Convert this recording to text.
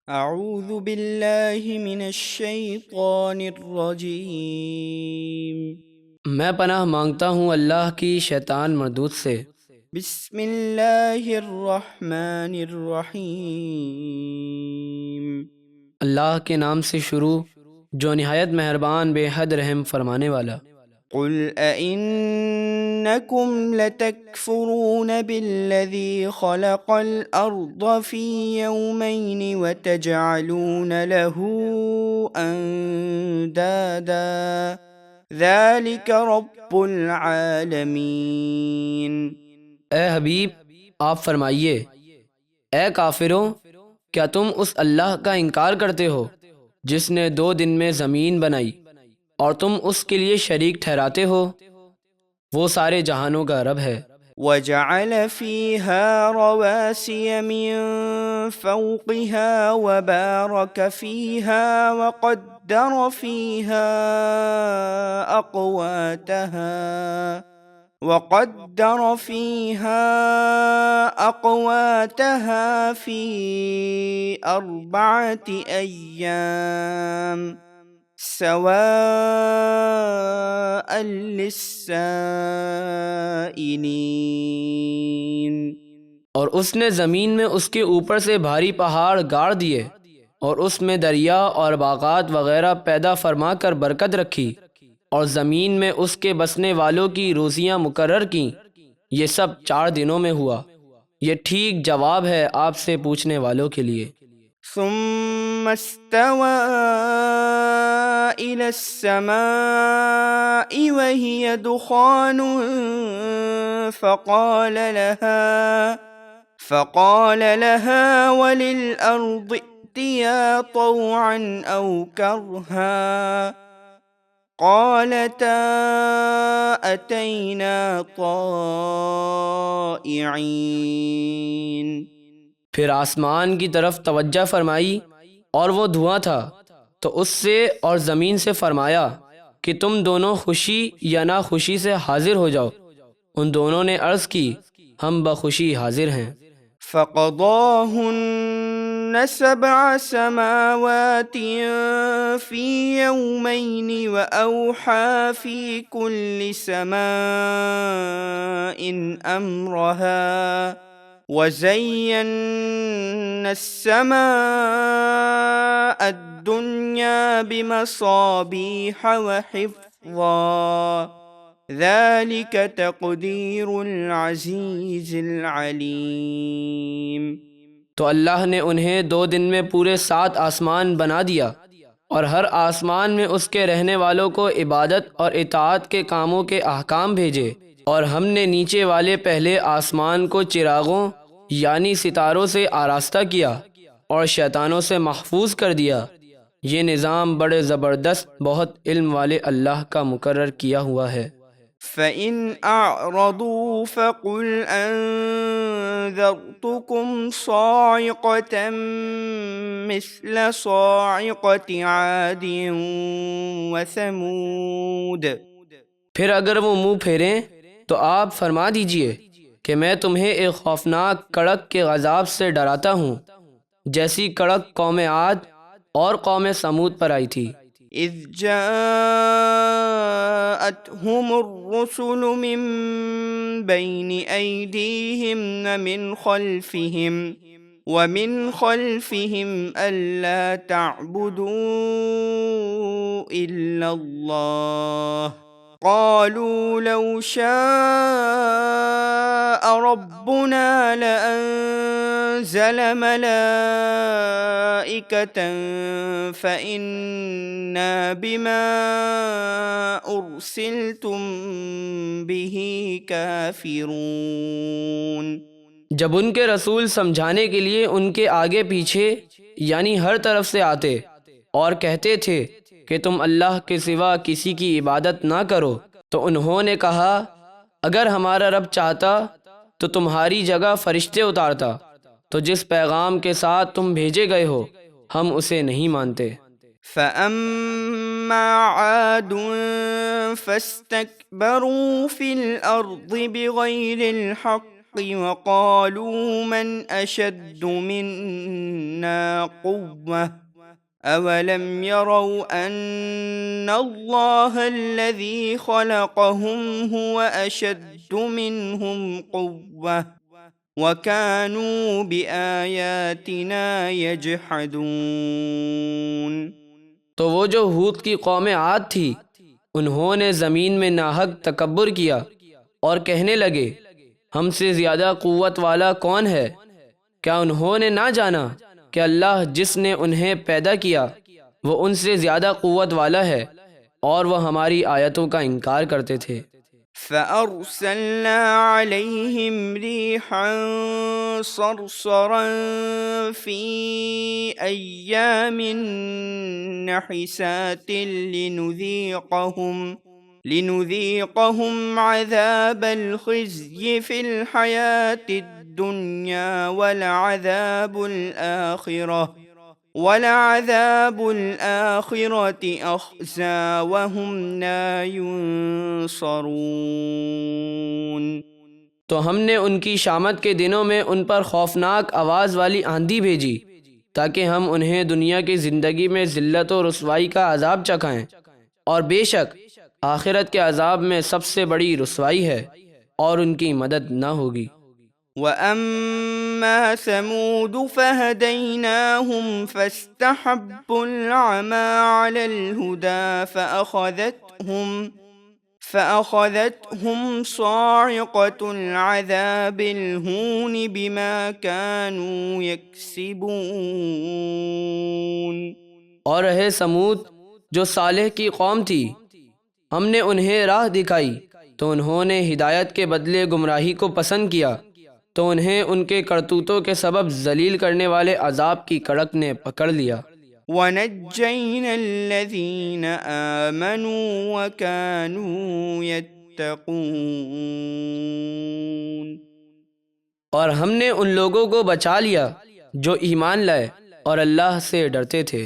اعوذ باللہ من الشیطان الرجیم۔ میں پناہ مانگتا ہوں اللہ کی شیطان مردود سے۔ بسم اللہ الرحمن الرحیم۔ اللہ کے نام سے شروع جو نہایت مہربان بے حد رحم فرمانے والا۔ قل أئنكم لتكفرون بالذي خلق الأرض في يومين وتجعلون له أندادا ذلك رب العالمين۔ اے حبیب آپ فرمائیے، اے کافروں، کیا تم اس اللہ کا انکار کرتے ہو جس نے 2 دن میں زمین بنائی اور تم اس کے لیے شریک ٹھہراتے ہو؟ وہ سارے جہانوں کا رب ہے۔ وجعل فيها رواسي من فوقها وبارك فيها وقدر فيها أقواتها في 4 أيام سواء للسائلين۔ اور اس نے زمین میں اس کے اوپر سے بھاری پہاڑ گاڑ دیے اور اس میں دریا اور باغات وغیرہ پیدا فرما کر برکت رکھی، اور زمین میں اس کے بسنے والوں کی روزیاں مقرر کیں۔ یہ سب 4 دنوں میں ہوا۔ یہ ٹھیک جواب ہے آپ سے پوچھنے والوں کے لیے۔ ثم استوى إلى السماء وهي دخان فقال لها وللأرض ائتيا طوعا أو كرها قالتا أتينا طائعين۔ پھر آسمان کی طرف توجہ فرمائی اور وہ دھواں تھا، تو اس سے اور زمین سے فرمایا کہ تم دونوں خوشی یا ناخوشی سے حاضر ہو جاؤ۔ ان دونوں نے عرض کی ہم بخوشی حاضر ہیں۔ فقضاهن 7 سماوات في يومين وأوحى في كل سماء أمرها وزينا السماء الدنيا بمصابيح وحفظا ذلك تقدير العزيز العليم۔ تو اللہ نے انہیں 2 دن میں پورے 7 آسمان بنا دیا، اور ہر آسمان میں اس کے رہنے والوں کو عبادت اور اطاعت کے کاموں کے احکام بھیجے، اور ہم نے نیچے والے پہلے آسمان کو چراغوں یعنی ستاروں سے آراستہ کیا اور شیطانوں سے محفوظ کر دیا۔ یہ نظام بڑے زبردست بہت علم والے اللہ کا مقرر کیا ہوا ہے۔ فَإِنْ أَعْرَضُوا فَقُلْ أَنذَرْتُكُمْ صَاعِقَةً مِثْلَ صَاعِقَةِ عَادٍ وَثَمُودَ۔ پھر اگر وہ منہ پھیریں تو آپ فرما دیجئے کہ میں تمہیں ایک خوفناک کڑک کے عذاب سے ڈراتا ہوں، جیسی کڑک قوم عاد اور قوم سمود پر آئی تھی۔ اذ جاءتهم الرسل من بين أيديهم ومن خلفهم ألا تعبدوا إلا الله قالوا لو شاء ربنا لأنزل ملائكة فإنا بما أرسلتم به كافرون۔ جب ان کے رسول سمجھانے کے لیے ان کے آگے پیچھے یعنی ہر طرف سے آتے اور کہتے تھے کہ تم اللہ کے سوا کسی کی عبادت نہ کرو، تو انہوں نے کہا اگر ہمارا رب چاہتا تو تمہاری جگہ فرشتے اتارتا، تو جس پیغام کے ساتھ تم بھیجے گئے ہو ہم اسے نہیں مانتے۔ فَأَمَّا عَادٌ فَاسْتَكْبَرُوا فِي الْأَرْضِ بِغَيْرِ الْحَقِّ وقالوا من أشد منا قوة أولم يروا أن الله الذي خلقهم هو أشد منهم قوة وكانوا بآياتنا يجحدون۔ تو وہ جو ہود کی قوم عاد تھی، انہوں نے زمین میں ناحق تکبر کیا اور کہنے لگے ہم سے زیادہ قوت والا کون ہے؟ کیا انہوں نے نہ جانا کہ اللہ جس نے انہیں پیدا کیا وہ ان سے زیادہ قوت والا ہے، اور وہ ہماری آیتوں کا انکار کرتے تھے۔ فأرسلنا عليهم ريحا صرصرا في أيام نحسات لنذيقهم عذاب الخزي في الحياة الدنيا ولعذاب الآخرة أخزى وهم لا ينصرون۔ تو ہم نے ان کی شامت کے دنوں میں ان پر خوفناک آواز والی آندھی بھیجی تاکہ ہم انہیں دنیا کی زندگی میں ذلت و رسوائی کا عذاب چکھائیں، اور بے شک آخرت کے عذاب میں سب سے بڑی رسوائی ہے اور ان کی مدد نہ ہوگی۔ وَأَمَّا ثَمُودُ فَهَدَيْنَاهُمْ فَاسْتَحَبُّوا الْعَمَى عَلَى الْهُدَى فَأَخَذَتْهُمْ صَاعِقَةُ الْعَذَابِ الْهُونِ بِمَا كَانُوا يَكْسِبُونَ۔ اور رہے سمود جو صالح کی قوم تھی، ہم نے انہیں راہ دکھائی تو انہوں نے ہدایت کے بدلے گمراہی کو پسند کیا، تو انہیں ان کے کرتوتوں کے سبب ذلیل کرنے والے عذاب کی کڑک نے پکڑ لیا۔ وَنَجَّيْنَا الَّذِينَ آمَنُوا وَكَانُوا يَتَّقُونَ۔ اور ہم نے ان لوگوں کو بچا لیا جو ایمان لائے اور اللہ سے ڈرتے تھے۔